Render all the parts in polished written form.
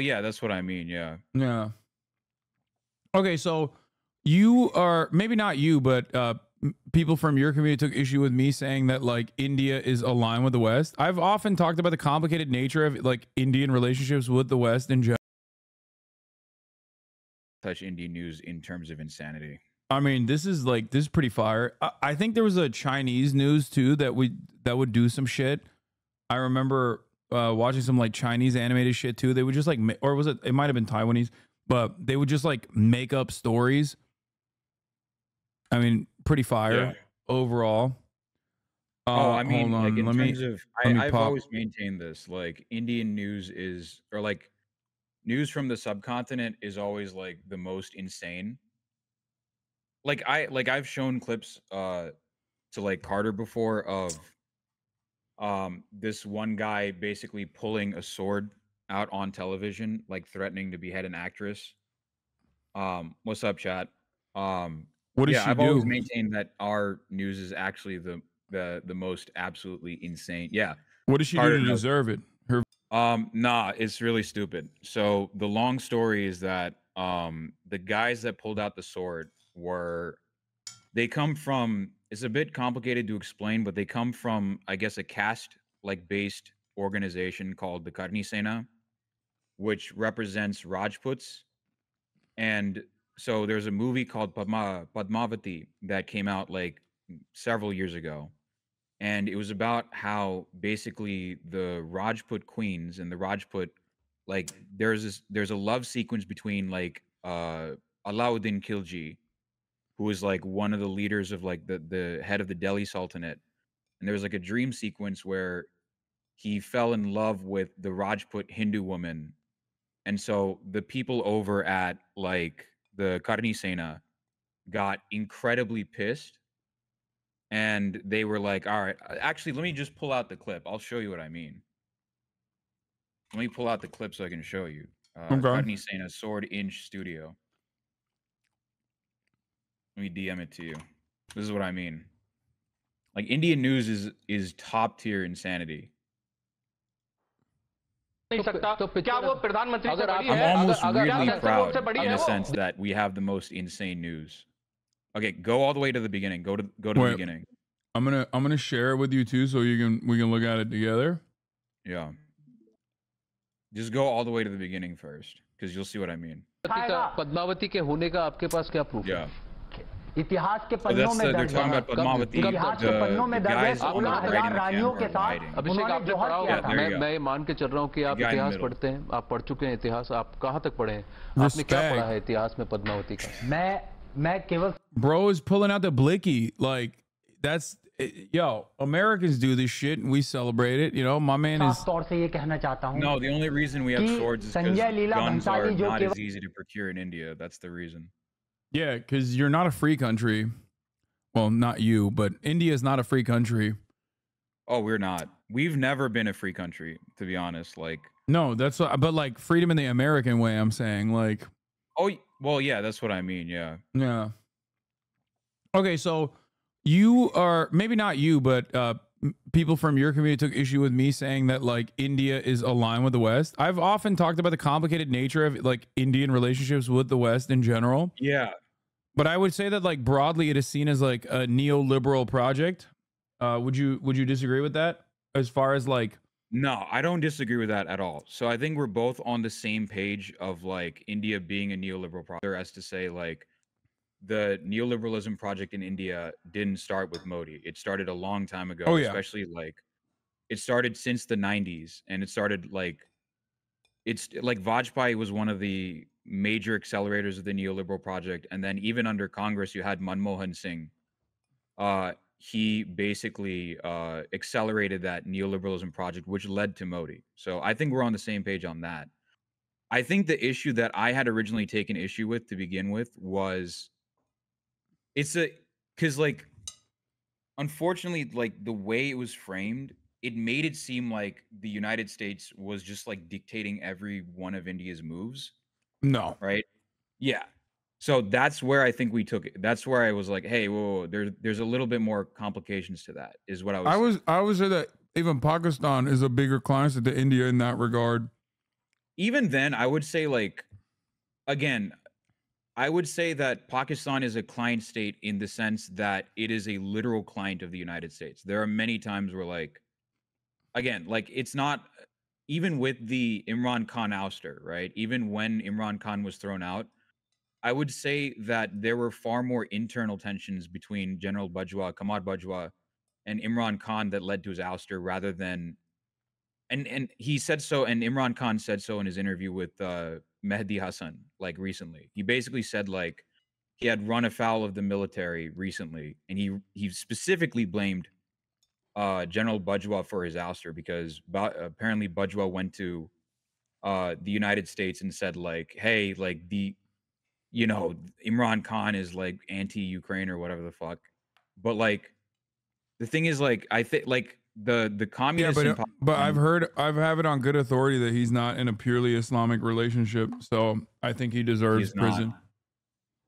Yeah, that's what I mean. Yeah. Yeah. Okay, so you are maybe not you, but people from your community took issue with me saying that like India is aligned with the West. I've often talked about the complicated nature of like Indian relationships with the West in general. Touch Indian news in terms of insanity. I mean, this is pretty fire. I think there was a Chinese news too that would do some shit. I remember watching some like Chinese animated shit too. They would just like, or was it? It might have been Taiwanese, but they would just like make up stories. I mean, pretty fire overall. I mean, Hold like on. in terms of, I've Pop. always maintained this. Like Indian news is, or like news from the subcontinent is always like the most insane. Like I've shown clips to like Carter before of this one guy basically pulling a sword out on television, like threatening to behead an actress. What's up, chat? What does Yeah, she I've always do? maintained that our news is actually the most absolutely insane. Yeah. What does she do Carter to knows. deserve it? Her. Nah, it's really stupid. So the long story is that the guys that pulled out the sword they come from, it's a bit complicated to explain, but they come from, I guess, a caste like based organization called the Karni Sena, which represents Rajputs. And so there's a movie called Padmavati that came out like several years ago. And it was about how basically the Rajput queens and the Rajput, like there's a love sequence between like Alauddin Khilji, who was like one of the leaders of like the head of the Delhi Sultanate. And there was like a dream sequence where he fell in love with the Rajput Hindu woman. And so the people over at like the Karni Sena got incredibly pissed. And they were like, all right, actually, let me just pull out the clip. I'll show you what I mean. Let me pull out the clip so I can show you. Karni Sena, Sword Inch Studio. Let me DM it to you. This is what I mean. Like Indian news is top tier insanity. I'm almost weirdly proud in a sense that we have the most insane news. Okay, go all the way to the beginning. Go to the beginning. I'm gonna share it with you too, so we can look at it together. Yeah. Just go all the way to the beginning first, because you'll see what I mean. Padmavati के होने का आपके पास क्या proof है? इतिहास के पन्नों में दर्ज है। इतिहास के पन्नों में दर्ज है 16,000 रानियों के साथ उन्होंने जोहर किया था। मैं मान के चल रहा हूँ कि आप इतिहास पढ़ते हैं, आप पढ़ चुके हैं इतिहास। आप कहाँ तक पढ़े हैं? आपने क्या पढ़ा है इतिहास में पद्मावती का? मैं केवल Bro is pulling out the blicky. Like that's yo, Americans do this shit and we celebrate it. You know, my man is. No, the only reason we have swords is because guns are not as easy to procure in India. That's the reason. Yeah, because you're not a free country. Well, not you, but India is not a free country. Oh, we're not. We've never been a free country, to be honest. Like, no, that's what, but like freedom in the American way, I'm saying. Like, oh, well, yeah, that's what I mean. Yeah. Yeah. Okay, so you are maybe not you, but people from your community took issue with me saying that like India is aligned with the West. I've often talked about the complicated nature of like Indian relationships with the West in general. Yeah. But I would say that like broadly it is seen as like a neoliberal project. Would you disagree with that as far as like? No, I don't disagree with that at all. So I think we're both on the same page of like India being a neoliberal project, as to say like the neoliberalism project in India didn't start with Modi. It started a long time ago, especially like it started since the 90s, and it started like it's like Vajpayee was one of the major accelerators of the neoliberal project, and then even under Congress you had Manmohan Singh. He basically accelerated that neoliberalism project, which led to Modi. So I think we're on the same page on that. I think the issue that I had originally taken issue with to begin with was because like unfortunately, like the way it was framed, it made it seem like the United States was just like dictating every one of India's moves. No. Right? Yeah. So that's where I think we took it. That's where I was like, hey, whoa, there's a little bit more complications to that, is what I would say that even Pakistan is a bigger client to India in that regard. even then, I would say, like, again, I would say that Pakistan is a client state in the sense that it is a literal client of the United States. There are many times where, like, again, like, it's not even with the Imran Khan ouster, right? Even when Imran Khan was thrown out, I would say that there were far more internal tensions between General Bajwa, Qamar Bajwa, and Imran Khan that led to his ouster rather than and he said so, and Imran Khan said so in his interview with Mehdi Hasan, like, recently. He basically said, like, he had run afoul of the military recently, and he specifically blamed General Bajwa for his ouster because apparently Bajwa went to the United States and said, like, hey, like, Imran Khan is, like, anti-Ukraine or whatever the fuck. But, like, the thing is, like, I think, like, the communists but I've have it on good authority that he's not in a purely Islamic relationship, so I think he deserves prison.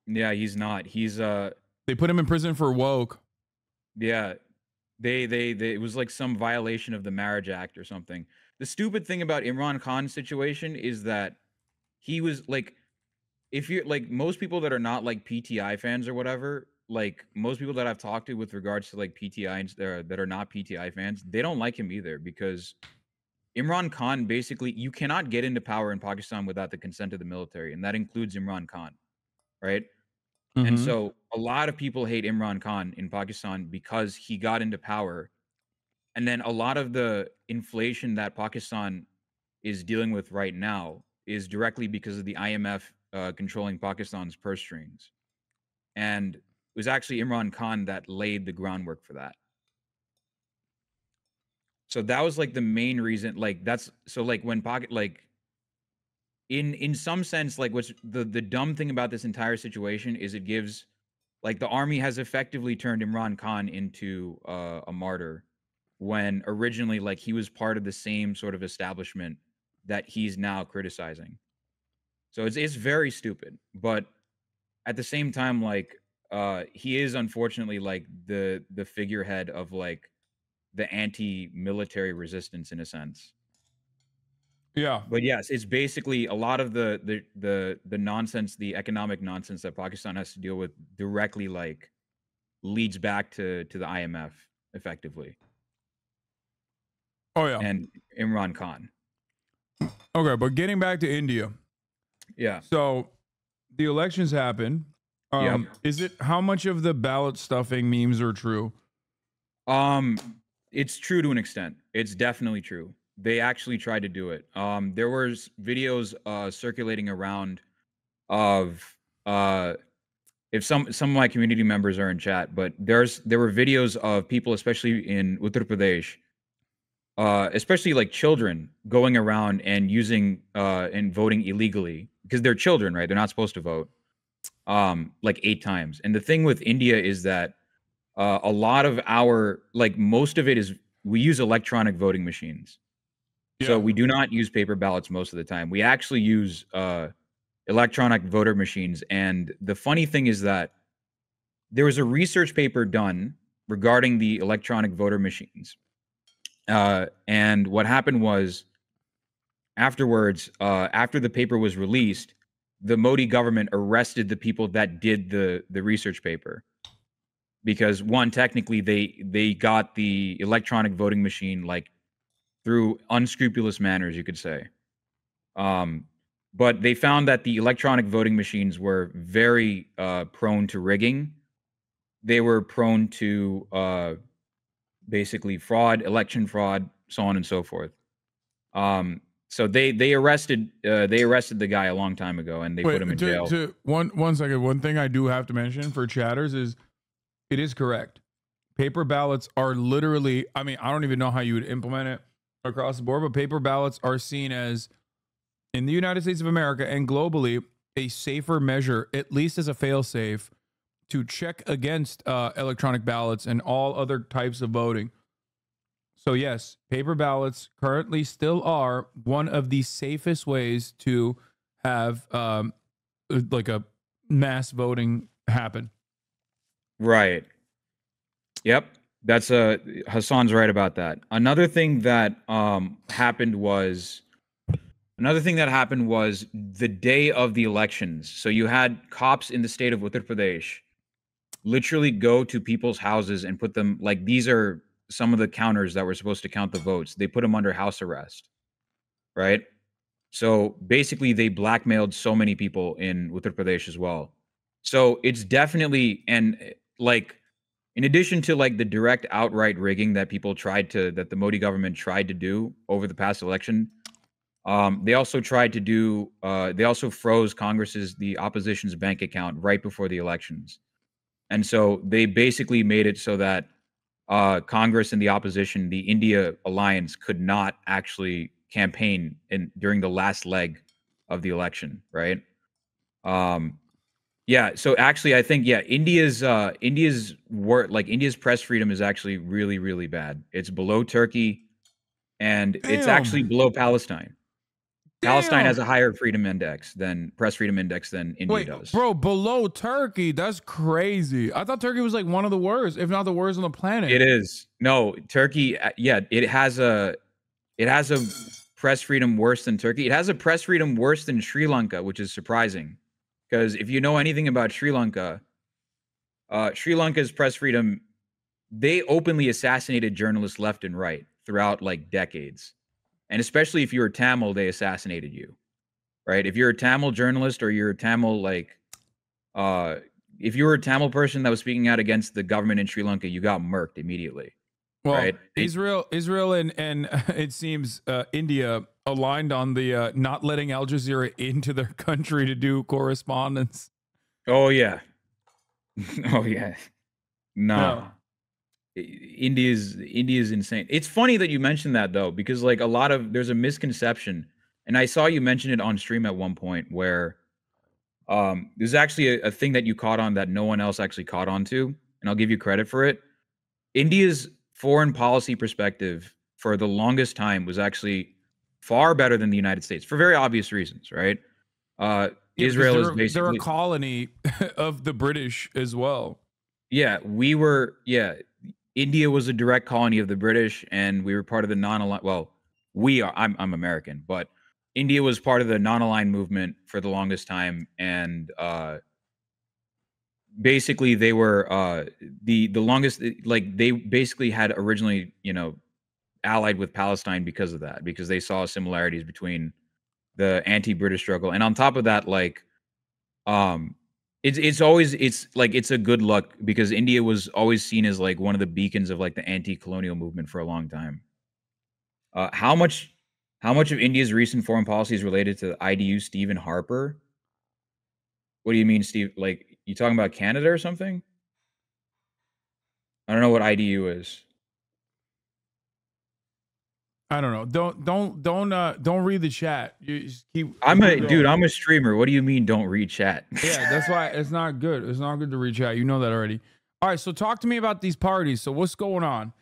Yeah, he's not. He's they put him in prison for woke. Yeah. They it was like some violation of the Marriage Act or something. The stupid thing about Imran Khan's situation is that he was, like, if you're, like, most people that are not, like, PTI fans or whatever, like, most people that I've talked to with regards to, like, PTI that are not PTI fans, they don't like him either because Imran Khan, basically, you cannot get into power in Pakistan without the consent of the military, and that includes Imran Khan, right? And so a lot of people hate Imran Khan in Pakistan because he got into power. And then a lot of the inflation that Pakistan is dealing with right now is directly because of the IMF controlling Pakistan's purse strings. And it was actually Imran Khan that laid the groundwork for that. So that was, like, the main reason, like, that's so, like, when in some sense, like, what's the dumb thing about this entire situation is it gives, like, the army has effectively turned Imran Khan into a martyr when originally, like, he was part of the same sort of establishment that he's now criticizing. So it's very stupid, but at the same time, like, he is unfortunately, like, the figurehead of, like, the anti-military resistance in a sense. Yeah. But yes, it's basically a lot of the nonsense, the economic nonsense that Pakistan has to deal with directly, like, leads back to the IMF effectively. Oh yeah. And Imran Khan. Okay, but getting back to India. Yeah. So the elections happen. Is it, how much of the ballot stuffing memes are true? It's true to an extent. It's definitely true. They actually tried to do it. There was videos circulating around of if some of my community members are in chat, but there were videos of people, especially in Uttar Pradesh, especially, like, children going around and using and voting illegally because they're children, right? They're not supposed to vote. Like 8 times. And the thing with India is that a lot of our, like, most of it is we use electronic voting machines. Yeah. So we do not use paper ballots most of the time. We actually use electronic voter machines. And the funny thing is that there was a research paper done regarding the electronic voter machines. And what happened was afterwards, after the paper was released, the Modi government arrested the people that did the research paper. Because one, technically they got the electronic voting machine, like, through unscrupulous manners, you could say. But they found that the electronic voting machines were very prone to rigging. They were prone to basically fraud, election fraud, so on and so forth. So they arrested the guy a long time ago, and they put him in jail. One second. One thing I do have to mention for chatters is, it is correct. Paper ballots are literally, I mean, I don't even know how you would implement it across the board, but paper ballots are seen as, in the United States of America and globally, a safer measure, at least as a fail-safe, to check against electronic ballots and all other types of voting. So yes, paper ballots currently still are one of the safest ways to have like a mass voting happen. Right. Yep. That's Hasan's right about that. Another thing that happened was Another thing that happened was the day of the elections. So you had cops in the state of Uttar Pradesh literally go to people's houses and put them, like, these are some of the counters that were supposed to count the votes. They put them under house arrest, right? So basically they blackmailed so many people in Uttar Pradesh as well. So it's definitely, and like, in addition to like the direct outright rigging that the Modi government tried to do over the past election, they also tried to do, they also froze the opposition's bank account right before the elections. And so they basically made it so that Congress and the opposition, the India alliance, could not actually campaign during the last leg of the election, right? Yeah, so actually I think, yeah, India's press freedom is actually really, really bad. It's below Turkey, and it's actually below Palestine. Palestine has a higher press freedom index than India does. Bro, below Turkey? That's crazy. I thought Turkey was like one of the worst, if not the worst on the planet. It is. No, Turkey, yeah, it has a press freedom worse than Turkey. It has a press freedom worse than Sri Lanka, which is surprising. Because if you know anything about Sri Lanka's press freedom, they openly assassinated journalists left and right throughout like decades. And especially if you're Tamil, they assassinated you, right? If you're a Tamil journalist or you're a Tamil, if you were a Tamil person that was speaking out against the government in Sri Lanka, you got murked immediately. Well, right? Israel and it seems India aligned on the not letting Al Jazeera into their country to do correspondence. Oh, yeah. Oh, yeah. No. India's insane. It's funny that you mentioned that, though, because like there's a misconception, and I saw you mention it on stream at one point where there's actually a thing that you caught on that no one else actually caught on to, and I'll give you credit for it. India's foreign policy perspective for the longest time was actually far better than the United States for very obvious reasons, right? Israel is basically, they're a colony of the British as well. Yeah, India was a direct colony of the British, and we were part of the non-aligned. Well, I'm American, but India was part of the non-aligned movement for the longest time, and basically they were the longest. Like they basically had originally, allied with Palestine because of that, because they saw similarities between the anti-British struggle, and on top of that, like, it's a good luck because India was always seen as like one of the beacons of like the anti-colonial movement for a long time. How much of India's recent foreign policy is related to IDU Stephen Harper? What do you mean, Steve? Like, you talking about Canada or something? I don't know what IDU is. I don't know. Don't read the chat. You just keep. I'm a streamer. What do you mean don't read chat? Yeah, that's why it's not good. It's not good to read chat. You know that already. All right, so talk to me about these parties. So what's going on?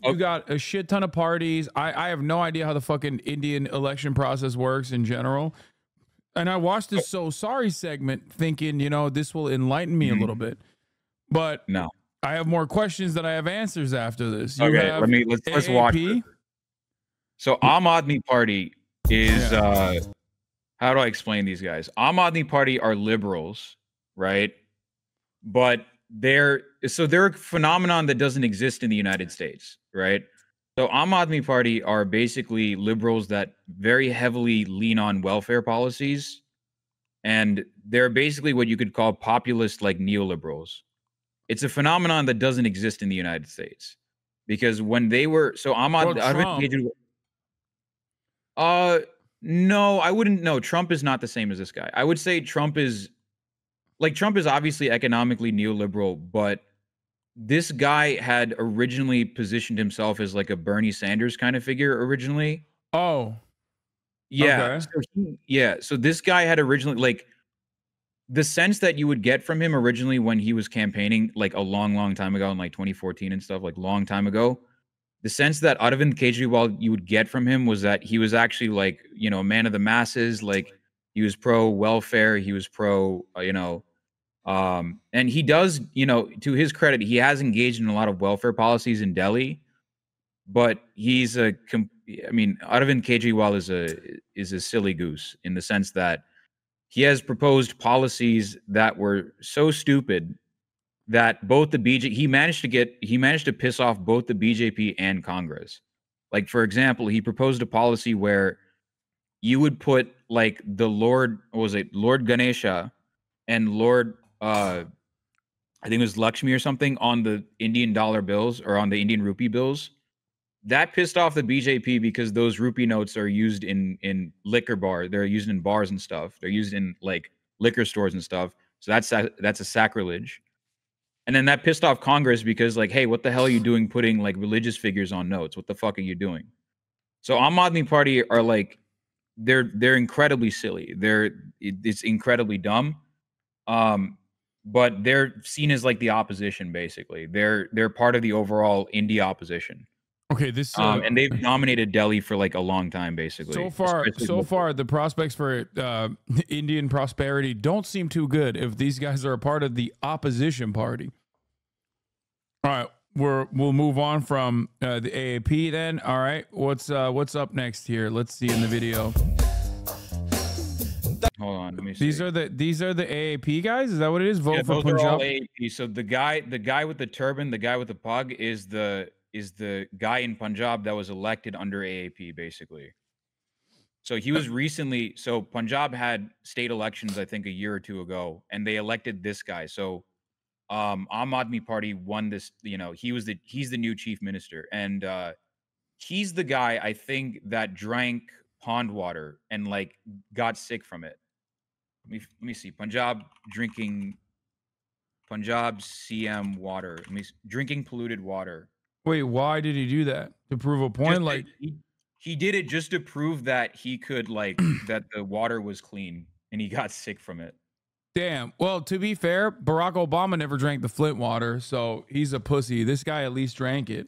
You got a shit ton of parties. I have no idea how the fucking Indian election process works in general. And I watched this So Sorry segment thinking, this will enlighten me a little bit. But no. I have more questions than I have answers after this. Let's watch it. So Aam Aadmi Party is how do I explain these guys? Aam Aadmi Party are liberals, right? But they're a phenomenon that doesn't exist in the United States, right? So Aam Aadmi Party are basically liberals that very heavily lean on welfare policies, and they're basically what you could call populist, like neoliberals. It's a phenomenon that doesn't exist in the United States, because when they were no, I wouldn't. No, Trump is not the same as this guy. I would say Trump is obviously economically neoliberal, but this guy had originally positioned himself as like a Bernie Sanders kind of figure originally. Oh, yeah. Okay. So this guy had originally, like, the sense that you would get from him originally when he was campaigning, like a long, long time ago in like 2014 and stuff, like long time ago. The sense that Arvind Kejriwal you would get from him was that he was actually like, a man of the masses. Like, he was pro welfare. He was pro, and he does, to his credit, he has engaged in a lot of welfare policies in Delhi, but he's I mean, Arvind Kejriwal is a silly goose in the sense that he has proposed policies that were so stupid that both the he managed to piss off both the BJP and Congress. Like, for example, he proposed a policy where you would put like the Lord, what was it, Lord Ganesha and Lord I think it was Lakshmi or something on the Indian dollar bills or on the Indian rupee bills. That pissed off the BJP because those rupee notes are used in liquor bar. They're used in bars and stuff. They're used in like liquor stores and stuff. So that's a sacrilege. And then that pissed off Congress because like, hey, what the hell are you doing putting like religious figures on notes? What the fuck are you doing? So Aam Aadmi Party are like they're incredibly silly. It's incredibly dumb. But they're seen as like the opposition basically. They're part of the overall India opposition. Okay, this and they've dominated Delhi for like a long time, basically. So far, the prospects for Indian prosperity don't seem too good if these guys are a part of the opposition party. All right, we'll move on from the AAP then. All right, what's up next here? Let's see in the video. Hold on, let me see. These are the AAP guys. Is that what it is? Vote for Punjab. Punjab. All AAP. So the guy with the turban, the guy with the pug, is the guy in Punjab that was elected under AAP, basically. So he was recently. So Punjab had state elections, I think, a year or two ago, and they elected this guy. So Aam Aadmi Party won this. You know, he's the new chief minister, and he's the guy I think that drank pond water and like got sick from it. Let me see. Punjab CM water. Drinking polluted water. Wait, why did he do that? To prove a point? Like he did it just to prove that he could like that the water was clean, and he got sick from it. Damn. Well, to be fair, Barack Obama never drank the Flint water, so he's a pussy. This guy at least drank it.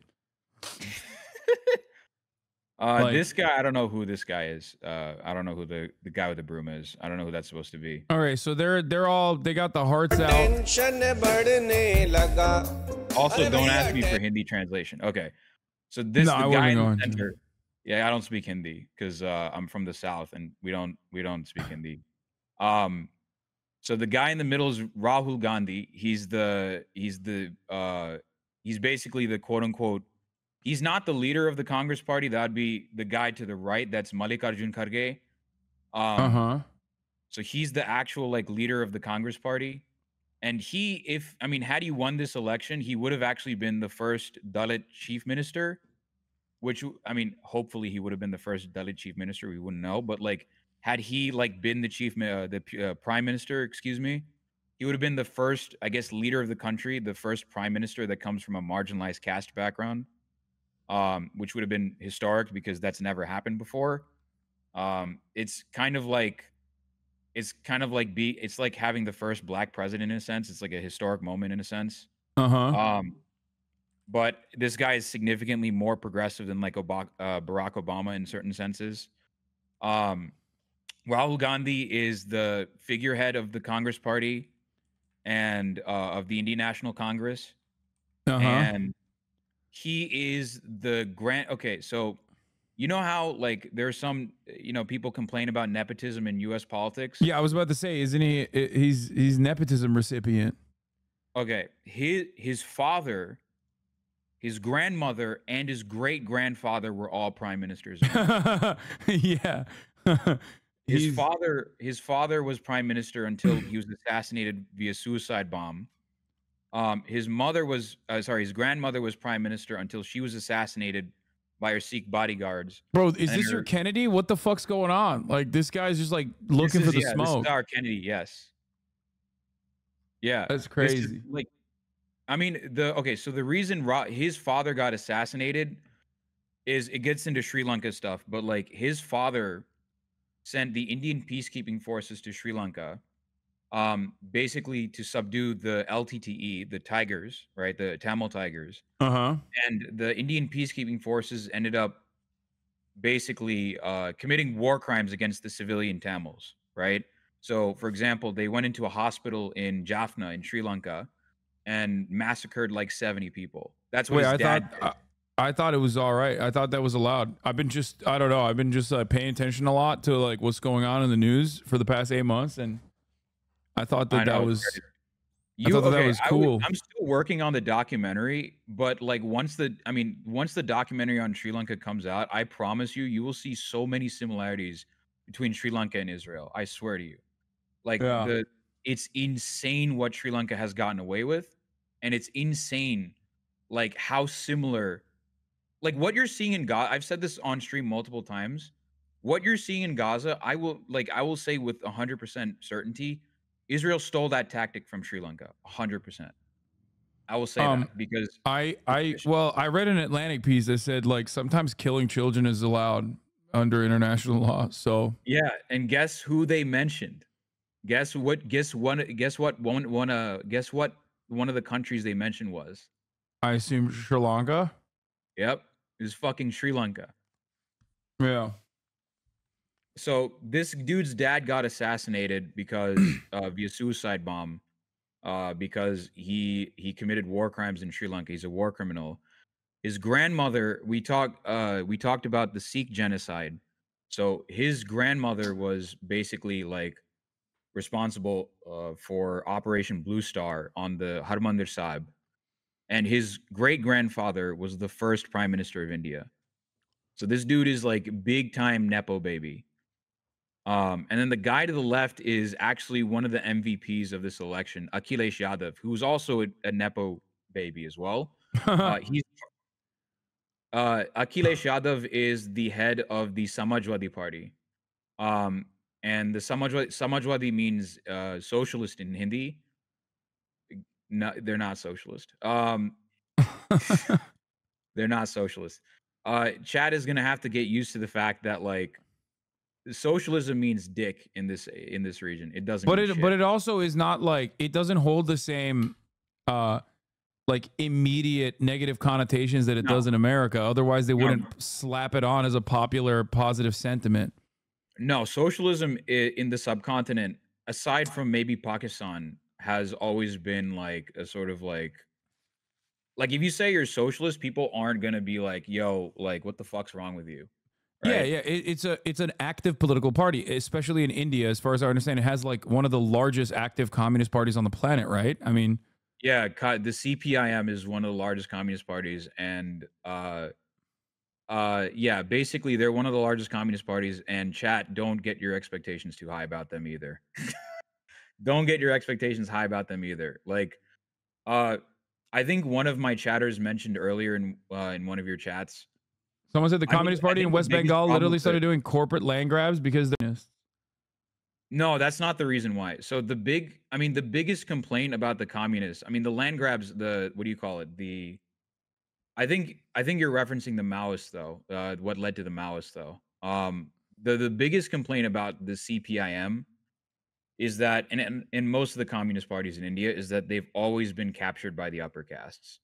This guy, I don't know who this guy is. I don't know who the guy with the broom is. I don't know who that's supposed to be. All right, so they got the hearts out. Also, don't ask me for Hindi translation. Okay, so the guy in the center. Yeah, I don't speak Hindi because I'm from the South and we don't speak Hindi. So the guy in the middle is Rahul Gandhi. He's basically the quote unquote. He's not the leader of the Congress party. That would be the guy to the right. That's Mallikarjun Kharge. So he's the actual like leader of the Congress party. And had he won this election, he would have actually been the first Dalit chief minister, which, I mean, hopefully he would have been the first Dalit chief minister. We wouldn't know. But like, had he like been the prime minister, excuse me, he would have been the first, I guess, leader of the country, the first prime minister that comes from a marginalized caste background. Which would have been historic because that's never happened before. It's like having the first black president in a sense. It's like a historic moment in a sense. But this guy is significantly more progressive than like Barack Obama in certain senses. Rahul Gandhi is the figurehead of the Congress Party and of the Indian National Congress. And he is the okay, so you know how like there's some people complain about nepotism in US politics? Yeah, I was about to say, isn't he he's nepotism recipient. Okay, his father, his grandmother, and his great-grandfather were all prime ministers. Yeah. His father was prime minister until he was assassinated via suicide bomb. His grandmother was prime minister until she was assassinated by her Sikh bodyguards. Bro, is this your Kennedy? What the fuck's going on? Like, this guy's just like looking for the smoke. This is our Kennedy, yes. Yeah. That's crazy. Like, I mean, so the reason his father got assassinated is it gets into Sri Lanka stuff, but like his father sent the Indian peacekeeping forces to Sri Lanka. Basically to subdue the LTTE, the Tigers, right? The Tamil Tigers. And the Indian peacekeeping forces ended up basically committing war crimes against the civilian Tamils, right? So, for example, they went into a hospital in Jaffna in Sri Lanka and massacred like 70 people. That's what his dad did. I thought it was all right. I thought that was allowed. I don't know. I've been just paying attention a lot to like what's going on in the news for the past 8 months, and I thought that that was. I thought that was cool. I'm still working on the documentary, but like once the documentary on Sri Lanka comes out, I promise you, you will see so many similarities between Sri Lanka and Israel. I swear to you. Like it's insane what Sri Lanka has gotten away with, and it's insane like how similar, like what you're seeing in Gaza. I've said this on stream multiple times. What you're seeing in Gaza, I will say with 100% certainty, Israel stole that tactic from Sri Lanka. 100%. I will say that because I read an Atlantic piece that said like sometimes killing children is allowed under international law. So yeah, and guess who they mentioned? Guess what one of the countries they mentioned was? I assume Sri Lanka. Yep, it was fucking Sri Lanka. Yeah. So this dude's dad got assassinated because via suicide bomb, because he committed war crimes in Sri Lanka. He's a war criminal. His grandmother, we talked about the Sikh genocide. So his grandmother was basically like responsible for Operation Blue Star on the Harmandir Sahib, and his great grandfather was the first prime minister of India. So this dude is like big time nepo baby. And then the guy to the left is actually one of the MVPs of this election, Akhilesh Yadav, who's also a nepo baby as well. Akhilesh Yadav is the head of the Samajwadi Party. And the Samajwadi means socialist in Hindi. No, they're not socialist. They're not socialist. Chad is gonna have to get used to the fact that like socialism means dick in this region. It doesn't. But it also is not like it doesn't hold the same like immediate negative connotations that it does in America. Otherwise, they wouldn't slap it on as a popular positive sentiment. No, socialism in the subcontinent, aside from maybe Pakistan, has always been like a sort of like if you say you're socialist, people aren't gonna be like, yo, like what the fuck's wrong with you? Right? Yeah, it's an active political party, especially in India. As far as I understand, it has like one of the largest active communist parties on the planet, right? I mean, yeah, the CPIM is one of the largest communist parties, and yeah, basically they're one of the largest communist parties. And chat, don't get your expectations too high about them either. Don't get your expectations high about them either. Like, I think one of my chatters mentioned earlier in one of your chats. Someone said the Communist Party in West Bengal literally started doing corporate land grabs because they're. No, that's not the reason why. So the biggest complaint about the communists, the land grabs, what do you call it? I think you're referencing the Maoists though. What led to the Maoists though? The biggest complaint about the CPIM is that, and in most of the communist parties in India, is that they've always been captured by the upper castes.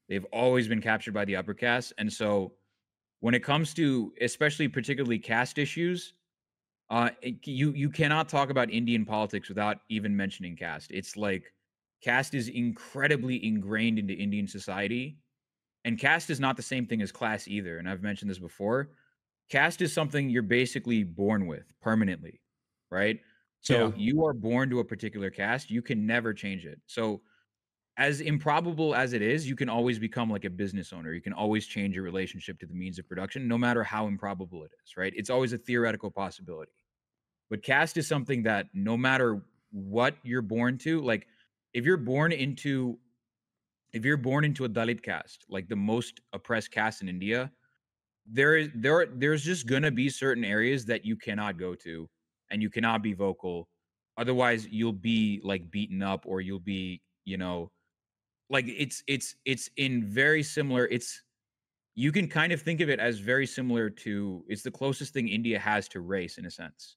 They've always been captured by the upper castes, and so when it comes to, especially particularly caste issues, you cannot talk about Indian politics without even mentioning caste. It's like caste is incredibly ingrained into Indian society, and caste is not the same thing as class either. And I've mentioned this before. Caste is something you're basically born with permanently, right? So you are born to a particular caste. You can never change it. So as improbable as it is, you can always become like a business owner. You can always change your relationship to the means of production, no matter how improbable it is, right? It's always a theoretical possibility. But caste is something that no matter what you're born to, like if you're born into a Dalit caste, like the most oppressed caste in India, there's just gonna be certain areas that you cannot go to and you cannot be vocal. Otherwise, you'll be like beaten up, or you'll be, like it's in very similar. You can kind of think of it as very similar to, it's the closest thing India has to race in a sense.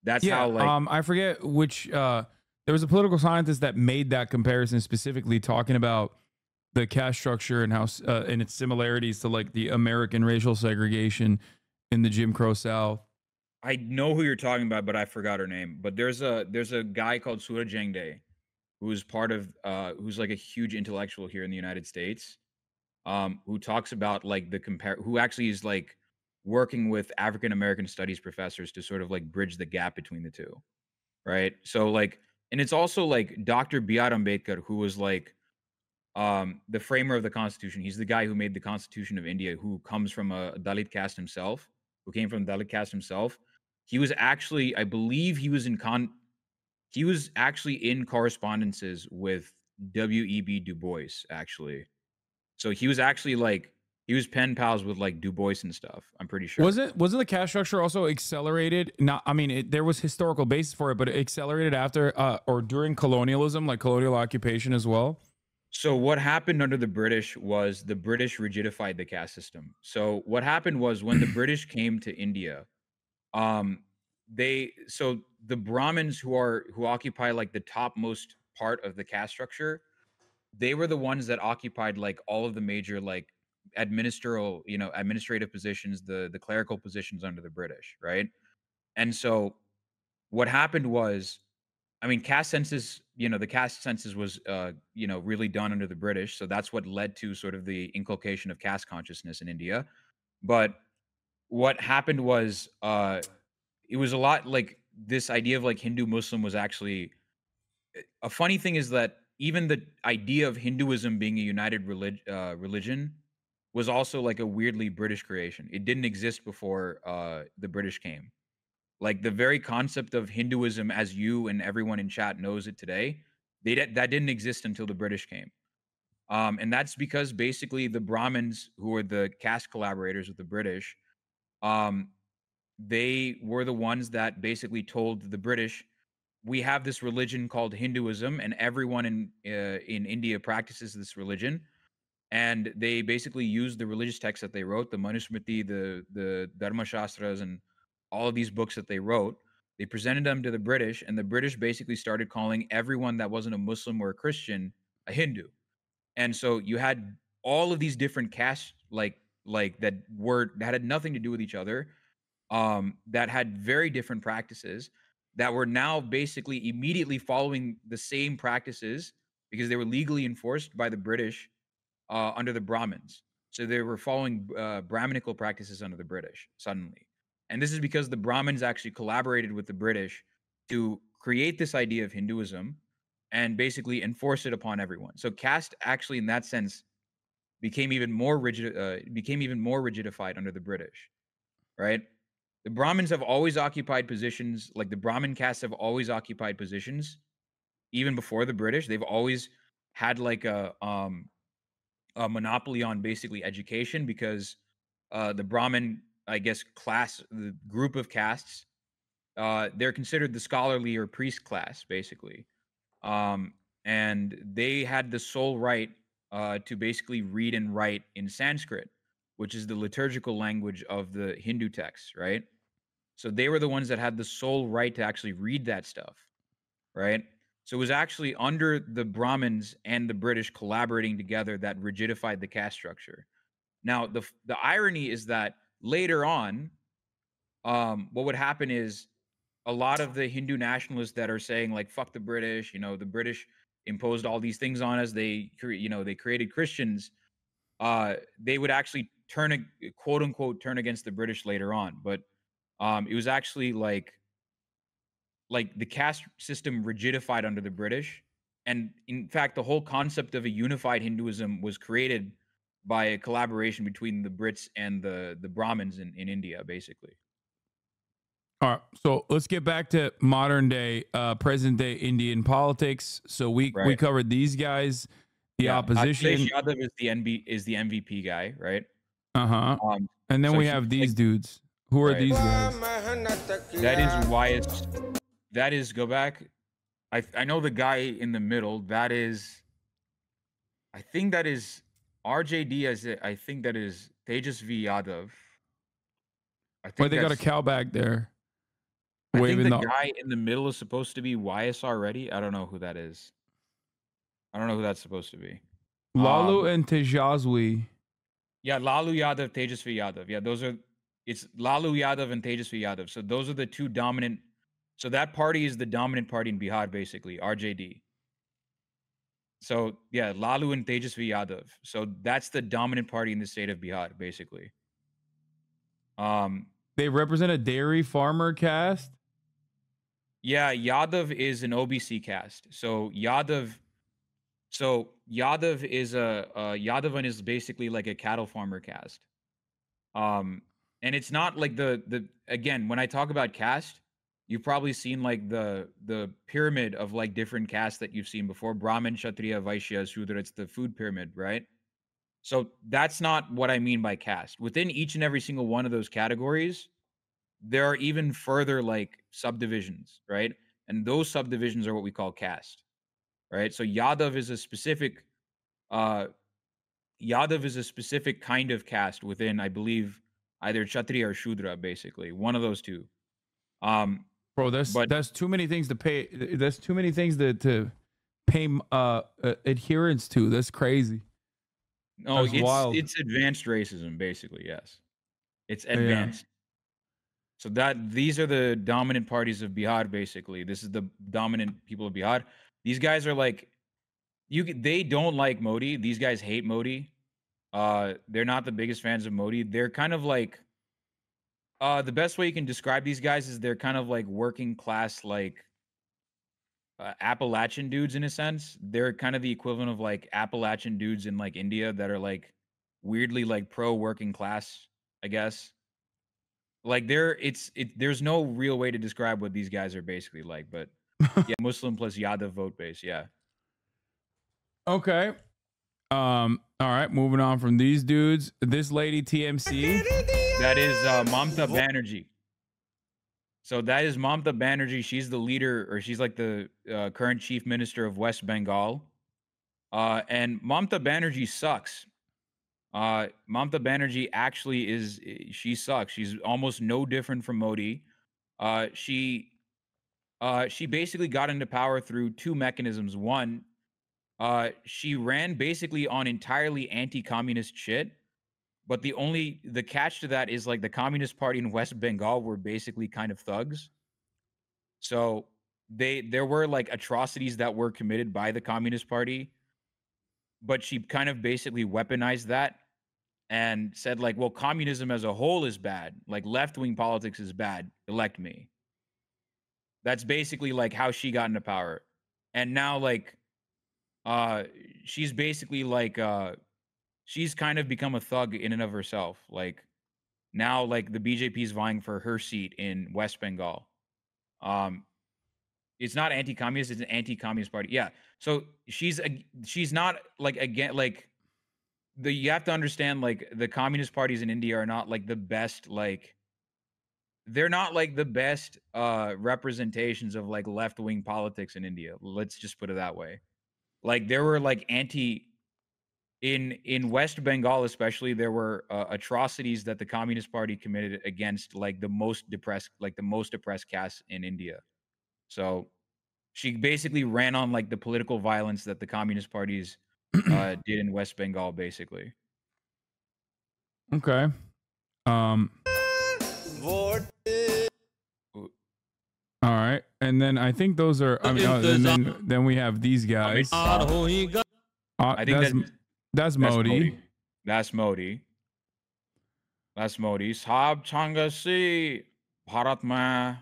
That's how like I forget which there was a political scientist that made that comparison, specifically talking about the caste structure and how and its similarities to like the American racial segregation in the Jim Crow South. I know who you're talking about, but I forgot her name. But there's a guy called Suraj Jangde, who's part of who's like a huge intellectual here in the United States. who talks about like who actually is like working with African American studies professors to sort of like bridge the gap between the two, right? So like, and it's also like Dr. B.R. Ambedkar, who was like the framer of the Constitution. He's the guy who made the Constitution of India, who comes from a Dalit caste himself, who came from Dalit caste himself. He was actually, I believe, he was actually in correspondences with W.E.B. Du Bois, actually. So he was actually like he was pen pals with like Du Bois and stuff. I'm pretty sure. Wasn't the caste structure also accelerated? Not, I mean, there was historical basis for it, but it accelerated after or during colonialism, like colonial occupation as well. So what happened under the British was the British rigidified the caste system. So what happened was when the British came to India, so the Brahmins who occupy like the topmost part of the caste structure, they were the ones that occupied like all of the major like administrative positions, the clerical positions under the British, right? And so what happened was, I mean, the caste census was, really done under the British. So that's what led to sort of the inculcation of caste consciousness in India. But what happened was, it was a lot like this idea of like Hindu Muslim was actually a funny thing is that even the idea of Hinduism being a united religion was also like a weirdly British creation. It didn't exist before the British came. Like the very concept of Hinduism as you and everyone in chat knows it today, that didn't exist until the British came. And that's because basically the Brahmins, who were the caste collaborators with the British, they were the ones that basically told the British, we have this religion called Hinduism, and everyone in India practices this religion. And they basically used the religious texts that they wrote, the Manusmriti, the Dharma Shastras, and all of these books that they wrote. They presented them to the British, and the British basically started calling everyone that wasn't a Muslim or a Christian a Hindu. And so you had all of these different castes, like that had nothing to do with each other, that had very different practices, that were now basically immediately following the same practices because they were legally enforced by the British under the Brahmins. So they were following Brahminical practices under the British suddenly. And this is because the Brahmins actually collaborated with the British to create this idea of Hinduism and basically enforce it upon everyone. So caste actually in that sense became even more rigidified under the British, right? The Brahmins have always occupied positions, like the Brahmin castes have always occupied positions even before the British. They've always had like a monopoly on basically education because the Brahmin, I guess, the group of castes, they're considered the scholarly or priest class, basically. And they had the sole right to basically read and write in Sanskrit, which is the liturgical language of the Hindu texts, right? So they were the ones that had the sole right to actually read that stuff, right? So it was actually under the Brahmins and the British collaborating together that rigidified the caste structure. Now, the irony is that later on, what would happen is a lot of the Hindu nationalists that are saying like "fuck the British," the British imposed all these things on us. They created Christians. They would actually quote unquote turn against the British later on, but it was actually like the caste system rigidified under the British. And in fact, the whole concept of a unified Hinduism was created by a collaboration between the Brits and the Brahmins in India, basically. All right, so let's get back to modern day, present day Indian politics. So we covered these guys, the opposition. Akhilesh Yadav is the MVP guy, right? And then we have these dudes. Who are these guys? That is go back. I know the guy in the middle. I think that is RJD. I think that is Tejasvi Yadav. Why they got a cow back there? I think the guy in the middle is supposed to be YSR Reddy. I don't know who that is. I don't know who that's supposed to be. Lalu and Tejasvi. Yeah, Lalu Yadav, Tejasvi Yadav. Yeah, it's Lalu Yadav and Tejasvi Yadav. So those are the two dominant. So that party is the dominant party in Bihar, basically, RJD. So yeah, Lalu and Tejasvi Yadav. So that's the dominant party in the state of Bihar, basically. They represent a dairy farmer caste. Yeah, Yadav is an OBC caste. So Yadav is Yadavan is basically like a cattle farmer caste. And it's not like the again, when I talk about caste, you've probably seen like the pyramid of like different castes that you've seen before: Brahmin, Kshatriya, Vaishya, Shudra. It's the food pyramid, right? So that's not what I mean by caste. Within each and every single one of those categories, there are even further like subdivisions, right? And those subdivisions are what we call caste, right? So Yadav is a specific kind of caste within, I believe, either Kshatriya or Shudra, basically. One of those two. Bro, But that's too many things to pay. That's too many things to pay adherence to. That's crazy. no, That's wild. it's advanced racism, basically. Yes, it's advanced. Yeah. So these are the dominant parties of Bihar, basically. This is the dominant people of Bihar. These guys are like, they don't like Modi. These guys hate Modi. They're not the biggest fans of Modi. They're kind of like, the best way you can describe these guys is they're kind of like working class, like Appalachian dudes in a sense. They're kind of the equivalent of like Appalachian dudes in like India that are like weirdly like pro working class, I guess. Like there's no real way to describe what these guys are basically like, but yeah, Muslim plus Yadav vote base, yeah. Okay. All right, moving on from these dudes. This lady TMC. That is Mamta Banerjee. So that is Mamta Banerjee. She's the leader, or she's like the current chief minister of West Bengal. And Mamta Banerjee sucks. Mamta Banerjee actually she sucks. She's almost no different from Modi. She basically got into power through two mechanisms. One, she ran basically on entirely anti-communist shit. But the catch to that is like the Communist Party in West Bengal were basically kind of thugs. So there were like atrocities that were committed by the Communist Party, but she kind of basically weaponized that and said like, well, communism as a whole is bad. Like left-wing politics is bad. Elect me. That's basically like how she got into power. And now like she's basically like she's kind of become a thug in and of herself. Like now like the BJP is vying for her seat in West Bengal. It's not anti-communist, it's an anti-communist party. Yeah. So she's not like again like you have to understand like the communist parties in India are not like the best like they're not like the best representations of like left-wing politics in India. Let's just put it that way. Like there were like in West Bengal especially, there were atrocities that the Communist Party committed against like the most oppressed castes in India. So she basically ran on like the political violence that the Communist parties did in West Bengal, basically. Okay. All right, and then I think those are. I mean, and then we have these guys. I think that's Modi. That's Modi. Saab Changasi Bharat mein.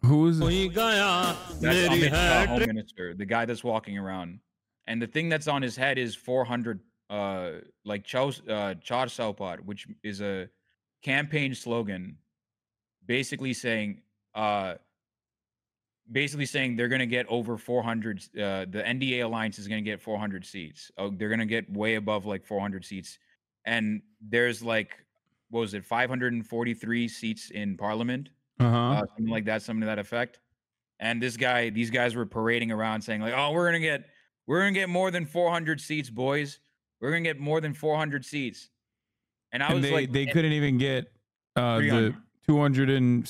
Who's that's Amit Shah, Home Minister, the guy that's walking around, and the thing that's on his head is 400 like Char Saupar, which is a campaign slogan, basically saying they're going to get over 400. The NDA alliance is going to get 400 seats. Oh, they're going to get way above like 400 seats, and there's like what was it, 543 seats in parliament. Something like that, something to that effect. And these guys were parading around saying like, "Oh, we're gonna get more than 400 seats, boys. We're gonna get more than 400 seats." And I was like, they couldn't even get the 300. 200 and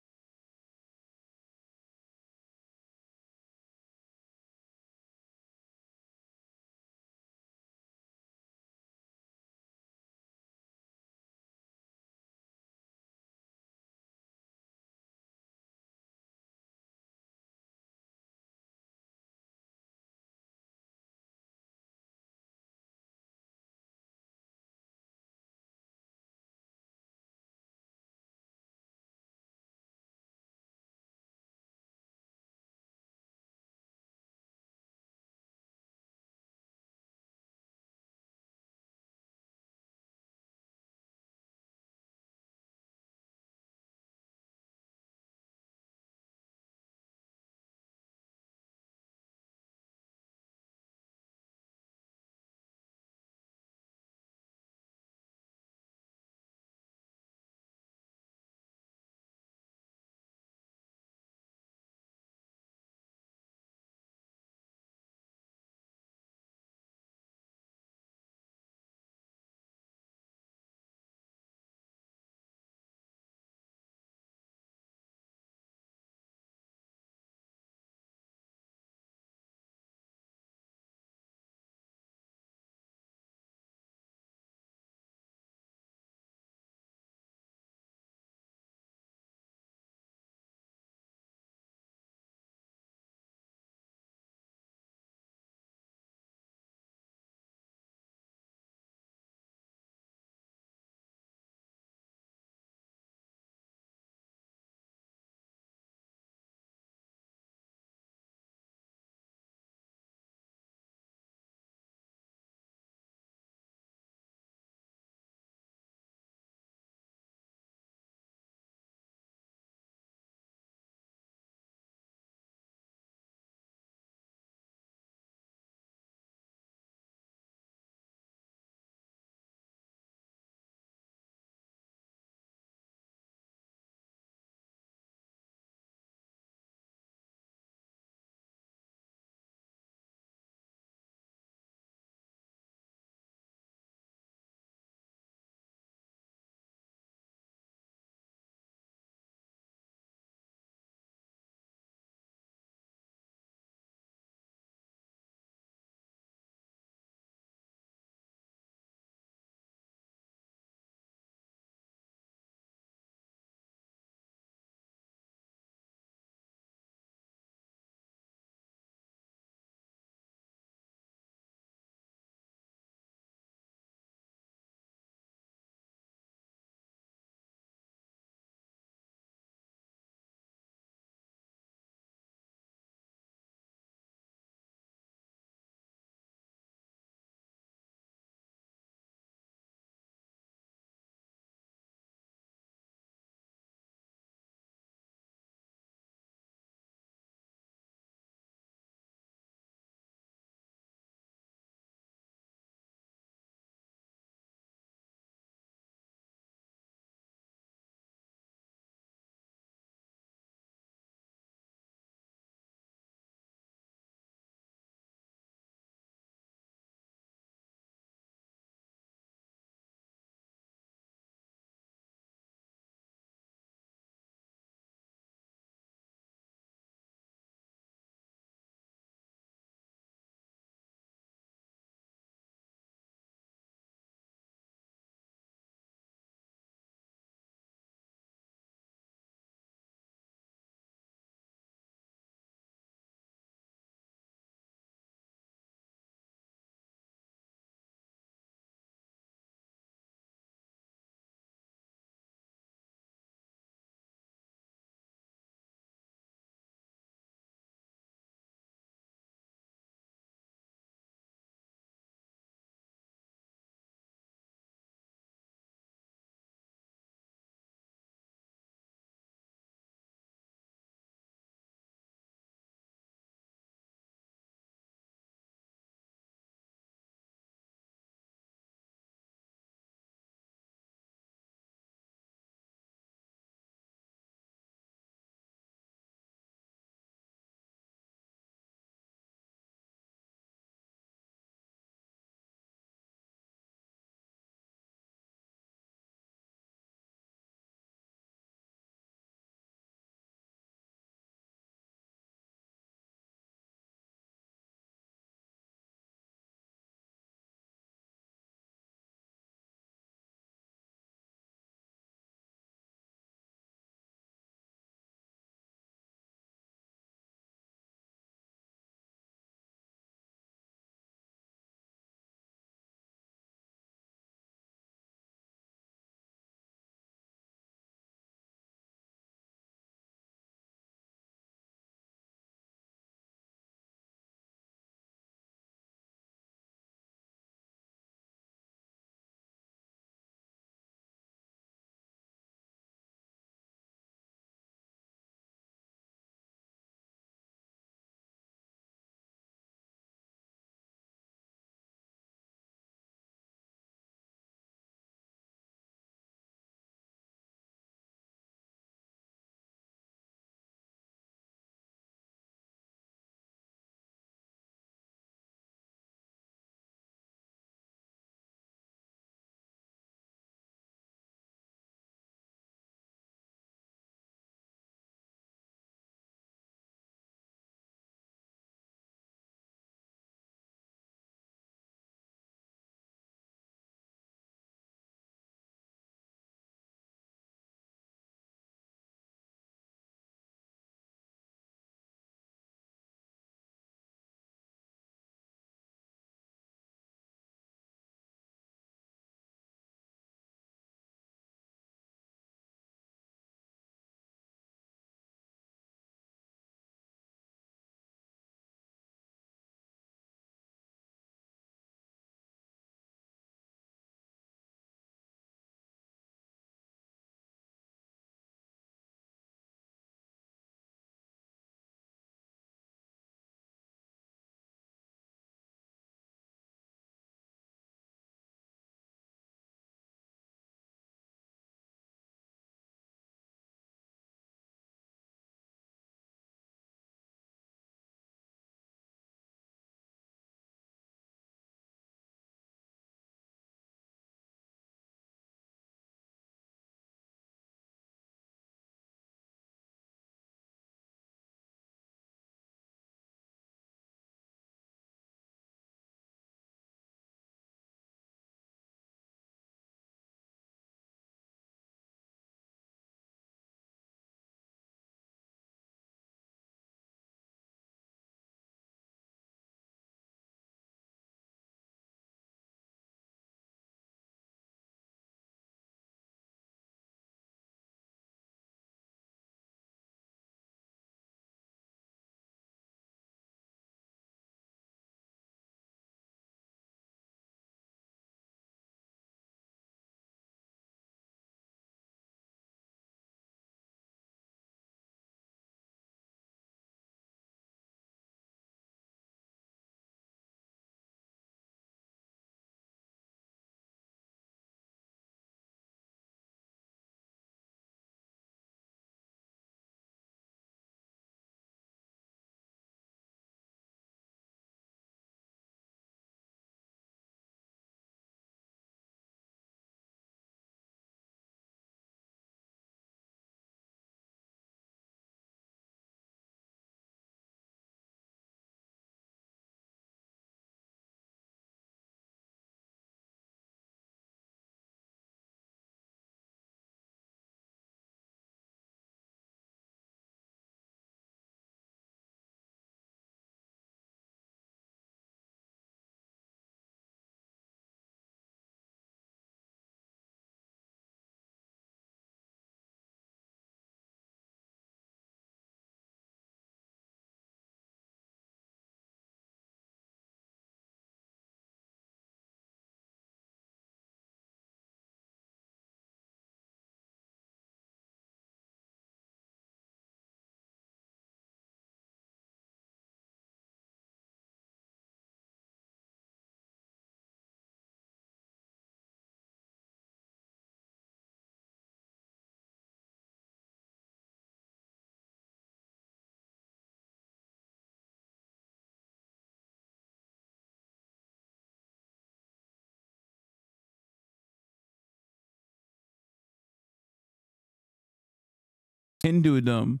Hinduism.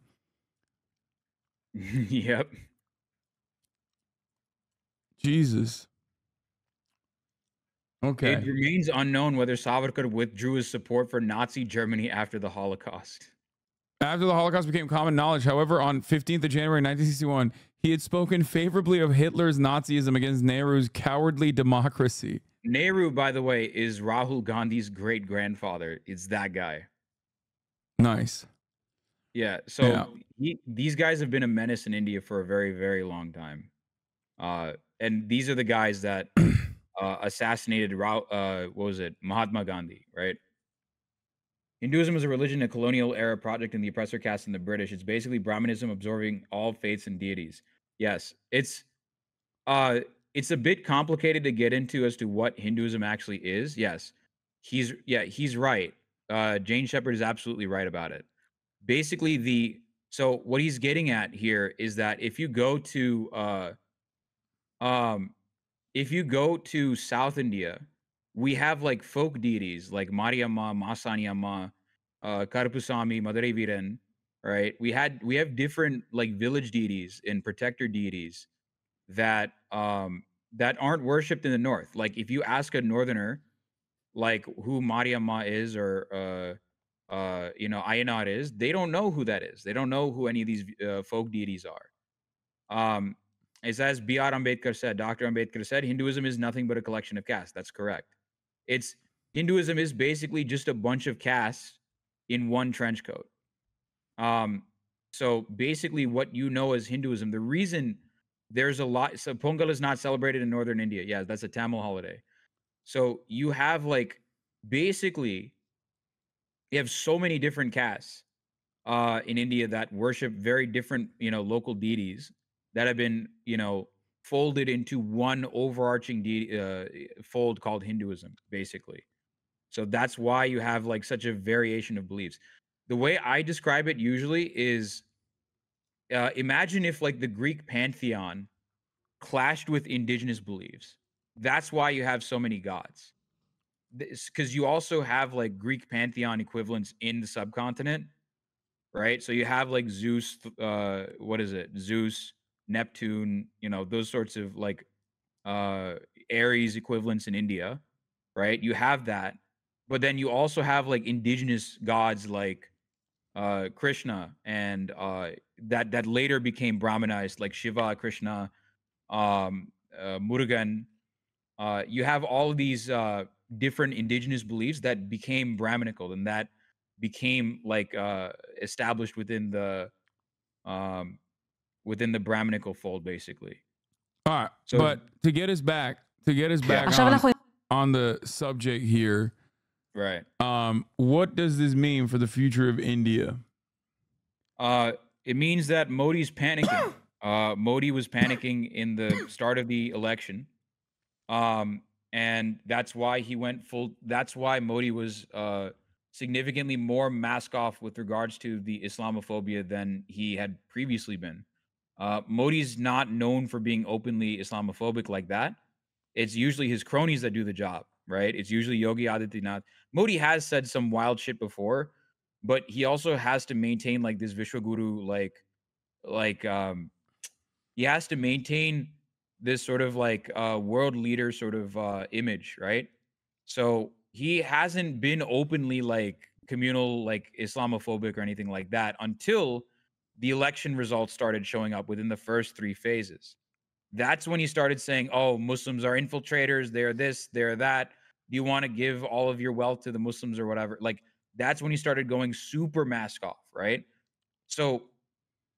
Yep. Jesus. Okay. It remains unknown whether Savarkar withdrew his support for Nazi Germany after the Holocaust. After the Holocaust became common knowledge, however, on 15th of January 1961, he had spoken favorably of Hitler's Nazism against Nehru's cowardly democracy. Nehru, by the way, is Rahul Gandhi's great-grandfather. It's that guy. Nice. Yeah, so these guys have been a menace in India for a very, very long time. And these are the guys that assassinated, what was it, Mahatma Gandhi, right? Hinduism is a religion, a colonial era project in the oppressor caste and the British. It's basically Brahmanism absorbing all faiths and deities. Yes, it's a bit complicated to get into as to what Hinduism actually is. Yes, he's right. Jane Shepherd is absolutely right about it. Basically, so what he's getting at here is that if you go to South India, we have like folk deities like Mariamma, Masaniamma, Karpusami, Madurai Veeran, right? We have different like village deities and protector deities that aren't worshipped in the north. Like if you ask a northerner like who Mariamma is or Ayanad is, they don't know who that is. They don't know who any of these folk deities are. It's as B.R. Ambedkar said, Dr. Ambedkar said, Hinduism is nothing but a collection of castes. That's correct. Hinduism is basically just a bunch of castes in one trench coat. So basically what you know as Hinduism, the reason there's a lot, so Pongal is not celebrated in northern India. Yeah, that's a Tamil holiday. So you have like, basically, you have so many different castes in India that worship very different, local deities that have been, folded into one overarching fold called Hinduism, basically. So that's why you have like such a variation of beliefs. The way I describe it usually is imagine if like the Greek pantheon clashed with indigenous beliefs. That's why you have so many gods. Because you also have like Greek pantheon equivalents in the subcontinent, right? So you have like Zeus, what is it? Zeus, Neptune, those sorts of like Aries equivalents in India, right? You have that. But then you also have like indigenous gods like Krishna and that later became Brahmanized, like Shiva, Krishna, Murugan. You have all of these different indigenous beliefs that became Brahmanical and that became like established within the Brahmanical fold, basically. All right, so, but to get us back on the subject here, right? What does this mean for the future of India? It means that Modi's panicking. Modi was panicking in the start of the election. And that's why he went full. That's why Modi was significantly more mask off with regards to the Islamophobia than he had previously been. Modi's not known for being openly Islamophobic like that. It's usually his cronies that do the job, right? It's usually Yogi Adityanath. Modi has said some wild shit before, but he also has to maintain like this Vishwaguru, he has to maintain this sort of like world leader sort of image, right? So he hasn't been openly like communal, like Islamophobic or anything like that until the election results started showing up within the first 3 phases. That's when he started saying, oh, Muslims are infiltrators. They're this, they're that. Do you want to give all of your wealth to the Muslims or whatever? Like, that's when he started going super mask off, right? So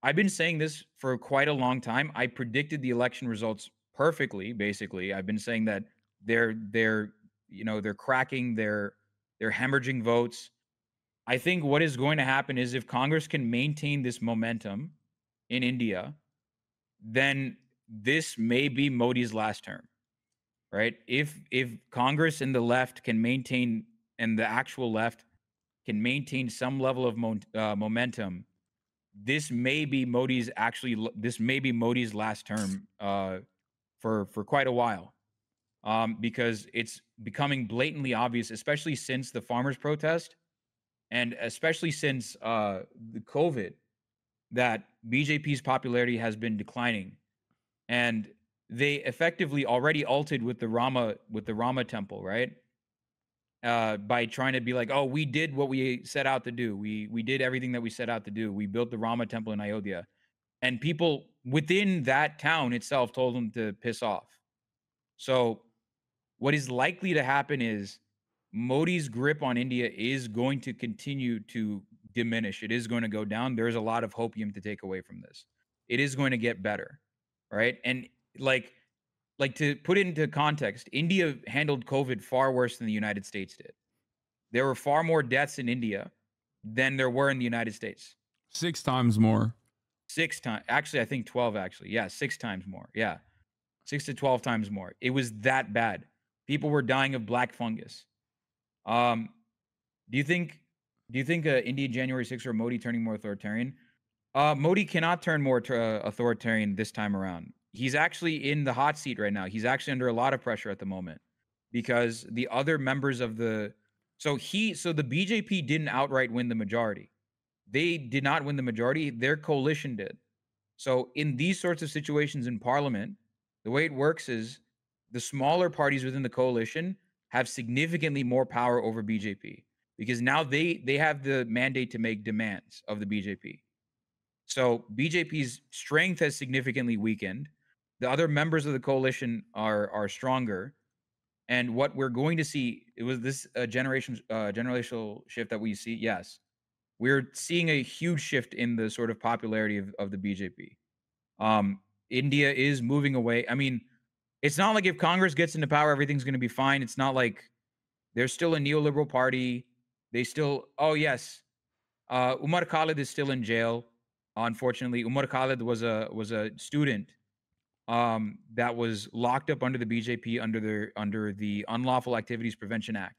I've been saying this for quite a long time. I predicted the election results perfectly, basically. I've been saying that they're cracking, they're hemorrhaging votes. I think what is going to happen is if Congress can maintain this momentum in India, then this may be Modi's last term, right? If Congress and the left can maintain, and the actual left can maintain some level of momentum, this may be Modi's last term for quite a while, because it's becoming blatantly obvious, especially since the farmers' protest, and especially since the COVID, that BJP's popularity has been declining, and they effectively already altered with the Rama temple, right? By trying to be like, oh, we did what we set out to do. We did everything that we set out to do. We built the Rama temple in Ayodhya, and people within that town itself told them to piss off. So what is likely to happen is Modi's grip on India is going to continue to diminish. It is going to go down. There's a lot of hopium to take away from this. It is going to get better, right? And like to put it into context, India handled COVID far worse than the United States did. There were far more deaths in India than there were in the United States. 6 times more. 6 times. Actually, I think 12 actually. Yeah, 6 times more. Yeah. 6 to 12 times more. It was that bad. People were dying of black fungus. Do you think India January 6th or Modi turning more authoritarian? Modi cannot turn more authoritarian this time around. He's actually in the hot seat right now. He's actually under a lot of pressure at the moment because the other members of the so the BJP didn't outright win the majority. They did not win the majority. Their coalition did. So in these sorts of situations in parliament, the way it works is the smaller parties within the coalition have significantly more power over BJP because now they have the mandate to make demands of the BJP. So BJP's strength has significantly weakened. The other members of the coalition are stronger. And what we're going to see, it was this generational shift that we see. Yes, we're seeing a huge shift in the sort of popularity of the BJP. India is moving away. I mean, it's not like if Congress gets into power, everything's going to be fine. It's not like there's still a neoliberal party. They still, oh yes, Umar Khalid is still in jail. Unfortunately, Umar Khalid was a student that was locked up under the BJP under the Unlawful Activities Prevention Act,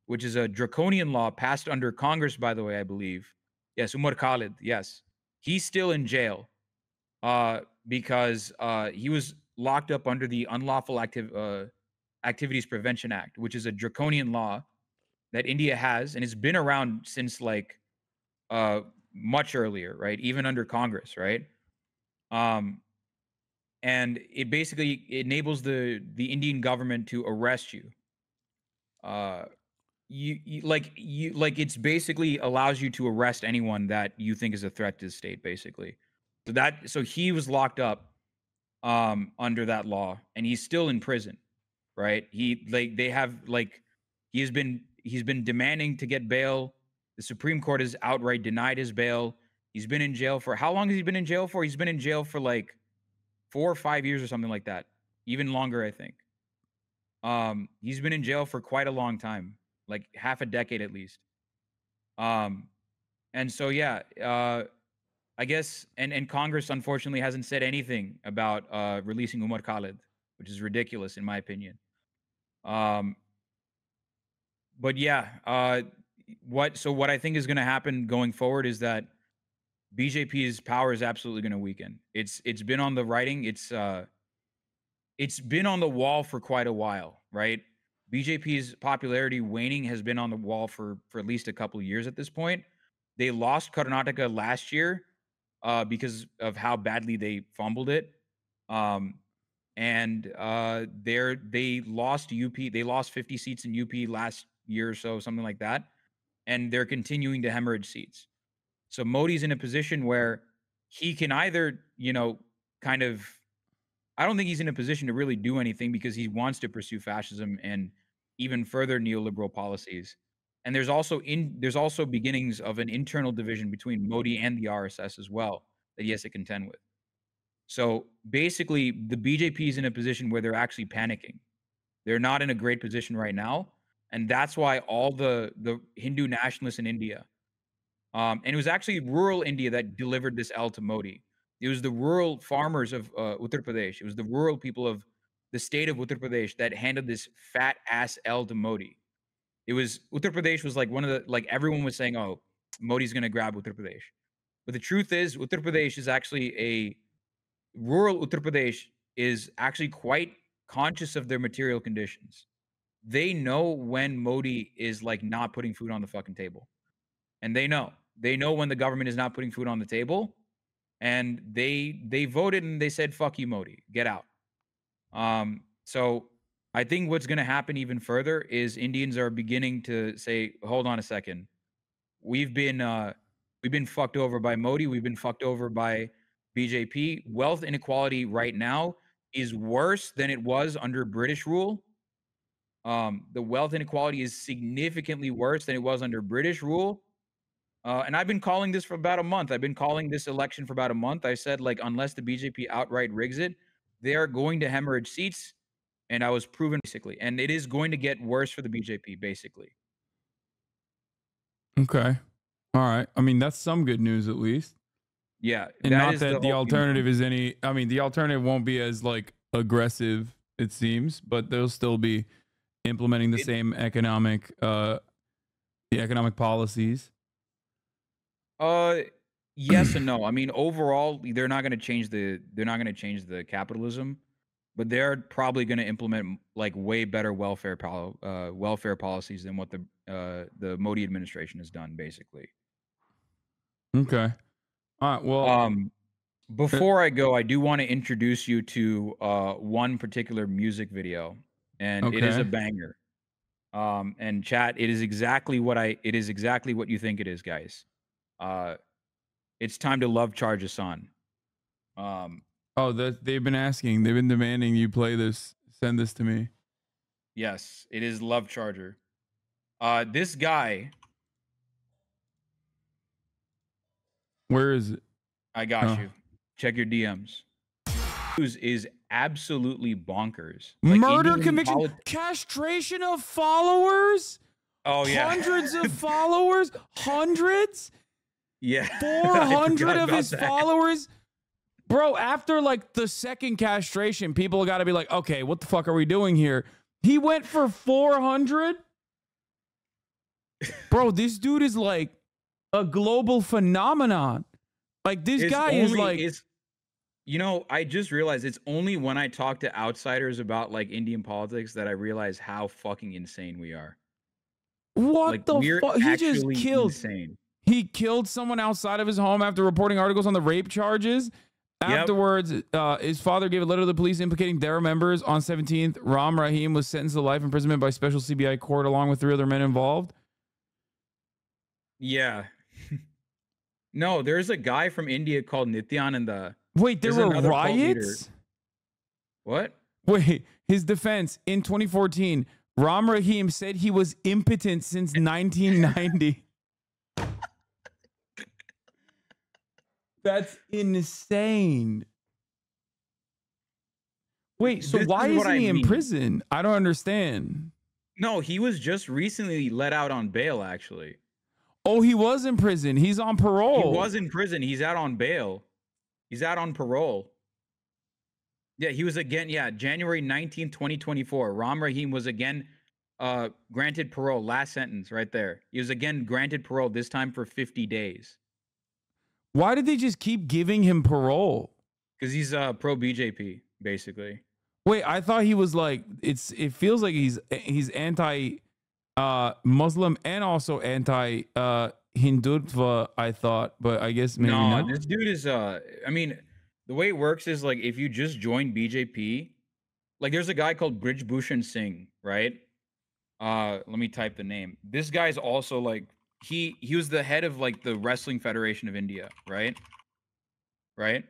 which is a draconian law passed under Congress, by the way, I believe. Yes, Umar Khalid. Yes, he's still in jail because he was locked up under the Unlawful Activities Prevention Act, which is a draconian law that India has, and it's been around since like much earlier, right? Even under Congress, right? And it basically enables the Indian government to arrest you. It's basically allows you to arrest anyone that you think is a threat to the state, basically. So he was locked up under that law, and he's still in prison, right? He's been demanding to get bail. The Supreme Court has outright denied his bail. He's been in jail for how long has he been in jail for? He's been in jail for like 4 or 5 years or something like that. Even longer, I think. He's been in jail for quite a long time, like half a decade at least. And so yeah, I guess and Congress unfortunately hasn't said anything about releasing Umar Khalid, which is ridiculous in my opinion. But yeah, what I think is going to happen going forward is that BJP's power is absolutely going to weaken. It's been on the writing. It's been on the wall for quite a while, right? BJP's popularity waning has been on the wall for at least a couple of years at this point. They lost Karnataka last year because of how badly they fumbled it. And they lost UP. They lost 50 seats in UP last year or so, something like that. And they're continuing to hemorrhage seats. So Modi's in a position where he can either, kind of, I don't think he's in a position to really do anything because he wants to pursue fascism and even further neoliberal policies. And there's also beginnings of an internal division between Modi and the RSS as well that he has to contend with. So basically, the BJP is in a position where they're actually panicking. They're not in a great position right now. And that's why all the Hindu nationalists in India, and it was actually rural India that delivered this L to Modi. It was the rural farmers of Uttar Pradesh. It was the rural people of the state of Uttar Pradesh that handed this fat ass L to Modi. It was Uttar Pradesh was like one of the everyone was saying, oh, Modi's going to grab Uttar Pradesh. But the truth is, Uttar Pradesh is actually rural Uttar Pradesh is actually quite conscious of their material conditions. they know when Modi is like not putting food on the fucking table. And they know when the government is not putting food on the table, and they voted and they said, fuck you, Modi, get out. So I think what's going to happen even further is Indians are beginning to say, hold on a second. We've been fucked over by Modi. We've been fucked over by BJP. Wealth inequality right now is worse than it was under British rule. The wealth inequality is significantly worse than it was under British rule. And I've been calling this for about a month. I've been calling this election for about a month. I said, like, unless the BJP outright rigs it, they are going to hemorrhage seats. And I was proven, basically. And it is going to get worse for the BJP, basically. Okay. All right. I mean, that's some good news, at least. Yeah. And not that the alternative is any... I mean, the alternative won't be as, like, aggressive, it seems. But they'll still be implementing the same economic policies. Yes and no. I mean, overall, they're not going to change the capitalism, but they're probably going to implement like way better welfare policies than what the Modi administration has done, basically. Okay. All right. Well, before I go, I do want to introduce you to one particular music video, and it is a banger. And chat, it is exactly what you think it is, guys. It's time to love charge Hasan. They've been asking, they've been demanding you play this, send this to me. Yes, it is Love Charger. This guy. Where is it? I got you. Check your DMs. News is absolutely bonkers. Like, murder conviction, castration of followers. Oh yeah, hundreds of followers, hundreds. Yeah, 400 of his followers. Bro, after like the second castration, people got to be like, okay, what the fuck are we doing here? He went for 400. Bro, this dude is like a global phenomenon. Like this guy is like, you know, I just realized it's only when I talk to outsiders about like Indian politics that I realize how fucking insane we are. What like, the fuck? He just killed. Insane. He killed someone outside of his home after reporting articles on the rape charges. Afterwards, his father gave a letter to the police implicating their members. On 17th, Ram Rahim was sentenced to life imprisonment by special CBI court along with 3 other men involved. Yeah. No, there's a guy from India called Nityan and the... Wait, there were riots? What? Wait, his defense. In 2014, Ram Rahim said he was impotent since 1990. That's insane. Wait, so why isn't he in prison? I don't understand. No, he was just recently let out on bail, actually. Oh, he was in prison. He's on parole. He was in prison. He's out on bail. He's out on parole. Yeah, he was again, January 19th, 2024. Ram Rahim was again granted parole. Last sentence right there. He was again granted parole, this time for 50 days. Why did they just keep giving him parole? Because he's pro BJP, basically. Wait, I thought he was like, it feels like he's anti Muslim and also anti Hindutva, I thought, but I guess maybe not. This dude is I mean, the way it works is like if you just join BJP, like there's a guy called Brij Bhushan Singh, right? Let me type the name. This guy's also like he was the head of like the Wrestling Federation of India, right? Right?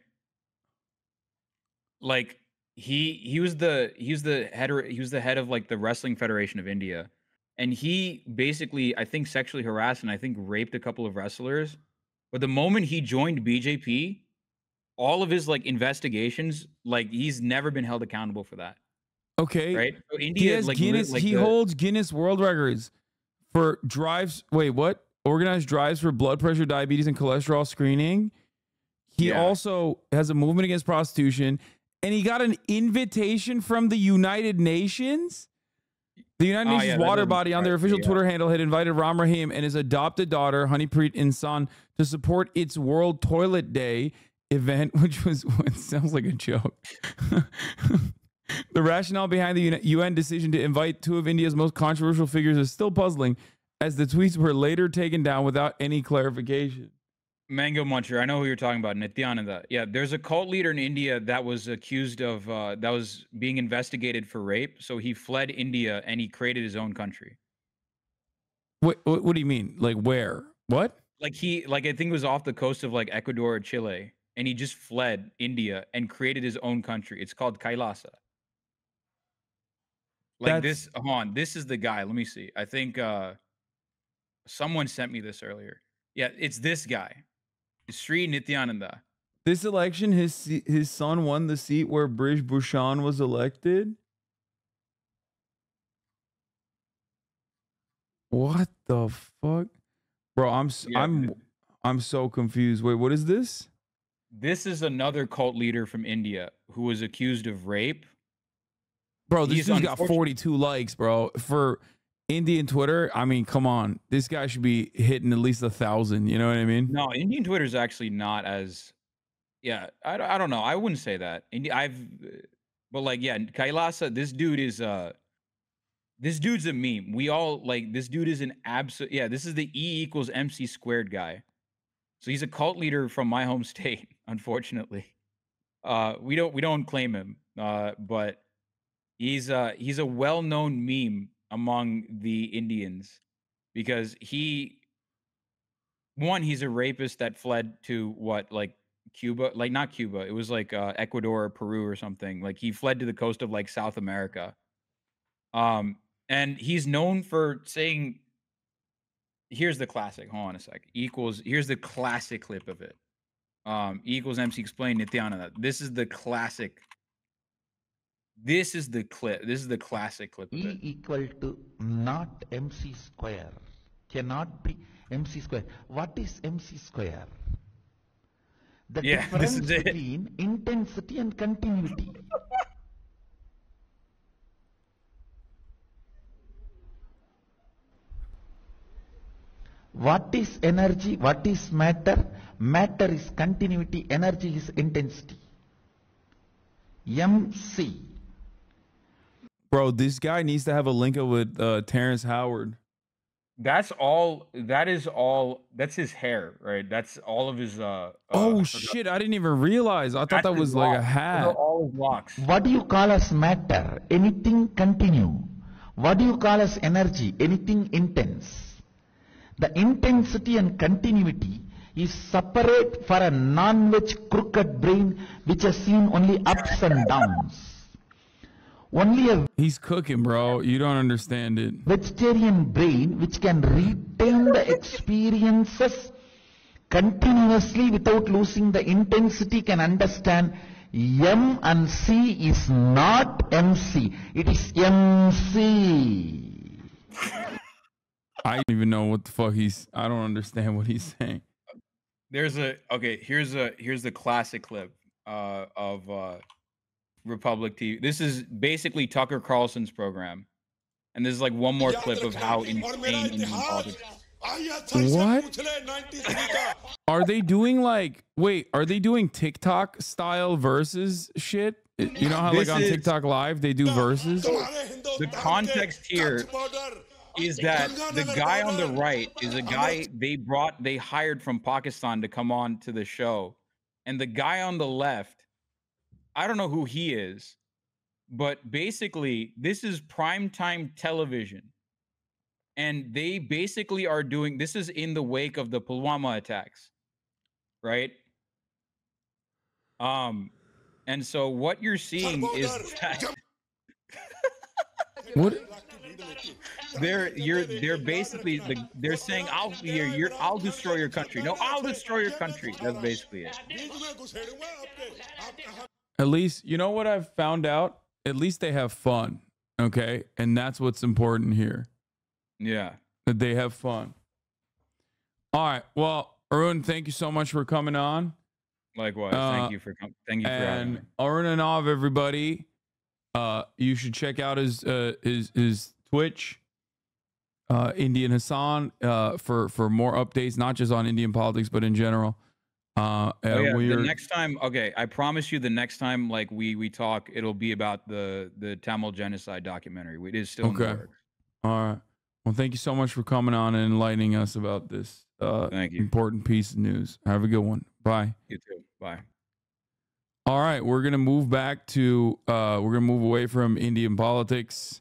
Like he was the head of like the Wrestling Federation of India. And he basically, I think, sexually harassed and I think raped a couple of wrestlers. But the moment he joined BJP, all of his like investigations, like he's never been held accountable for that. Okay. Right? So India, he has he holds Guinness World Records for drives. Wait, what? Organized drives for blood pressure, diabetes, and cholesterol screening. He also has a movement against prostitution. And he got an invitation from the United Nations. The United Nations water body on their official Twitter handle had invited Ram Rahim and his adopted daughter, Honeypreet Insan, to support its World Toilet Day event, which was, it sounds like a joke. The rationale behind the UN decision to invite two of India's most controversial figures is still puzzling, as the tweets were later taken down without any clarification. Mango Muncher, I know who you're talking about, Nityananda. Yeah, there's a cult leader in India that was accused of, that was being investigated for rape. So he fled India and he created his own country. What do you mean? Like where? What? Like I think it was off the coast of like Ecuador or Chile. And he just fled India and created his own country. It's called Kailasa. Like this, hold on, this is the guy. Let me see. I think someone sent me this earlier. Yeah, it's this guy. It's Sri Nityananda. This election, his son won the seat where Brij Bhushan was elected. What the fuck? Bro, I'm so confused. Wait, what is this? This is another cult leader from India who was accused of rape. Bro, this dude's got 42 likes, bro. For Indian Twitter, I mean, come on. This guy should be hitting at least 1,000. You know what I mean? No, Indian Twitter is actually not as... Yeah, I don't know. I wouldn't say that. But like, yeah, Kailasa, this dude is... This dude's a meme. We all, like, this dude is an absolute... Yeah, this is the E equals MC squared guy. So he's a cult leader from my home state, unfortunately. We don't claim him, but he's a well-known meme among the Indians because he's a rapist that fled to what, like Cuba, like not Cuba, it was like Ecuador or Peru or something. Like he fled to the coast of like South America. And he's known for saying, here's the classic, hold on a sec, here's the classic clip of it. Equals MC explain Nityananda. This is the classic. This is the clip. This is the classic clip of it. equal to not MC square. Cannot be MC square. What is MC square? The difference between intensity and continuity. What is energy? What is matter? Matter is continuity, energy is intensity. MC. Bro, this guy needs to have a link up with Terrence Howard. That's all. That is all. That's his hair, right? That's all of his. Oh shit! I didn't even realize. I thought that was like a hat. All his locks. What do you call as matter? Anything continue. What do you call as energy? Anything intense. The intensity and continuity is separate for a non-veg crooked brain which has seen only ups and downs. Only a He's cooking, bro. You don't understand it. Vegetarian brain which can retain the experiences continuously without losing the intensity can understand M and C is not MC. It is MC. I don't even know what the fuck I don't understand what he's saying. Here's the classic clip of Republic TV. This is basically Tucker Carlson's program. And this is like one more clip of how insane Indian politics. What? Are they doing like, wait, are they doing TikTok style versus shit? You know how like on TikTok Live they do verses? The context here is that the guy on the right is a guy they hired from Pakistan to come on to the show. And the guy on the left, I don't know who he is, but basically this is primetime television. And they basically are doing, this is in the wake of the Pulwama attacks, right? And so what you're seeing is that what? They're basically they're saying I'll destroy your country. No, I'll destroy your country. That's basically it. At least, you know what I've found out? At least they have fun, okay? And that's what's important here. Yeah. That they have fun. All right. Well, Arun, thank you so much for coming on. Likewise. Thank you for having me. ArunAnnow, everybody. You should check out his Twitch, Indian Hasan, for more updates, not just on Indian politics, but in general. Oh yeah, the next time, okay, I promise you, the next time like we talk, it'll be about the Tamil genocide documentary. It is still in the works. All right. Well, thank you so much for coming on and enlightening us about this thank you. important piece of news. Have a good one. Bye. You too. Bye. All right, we're gonna move back to we're gonna move away from Indian politics.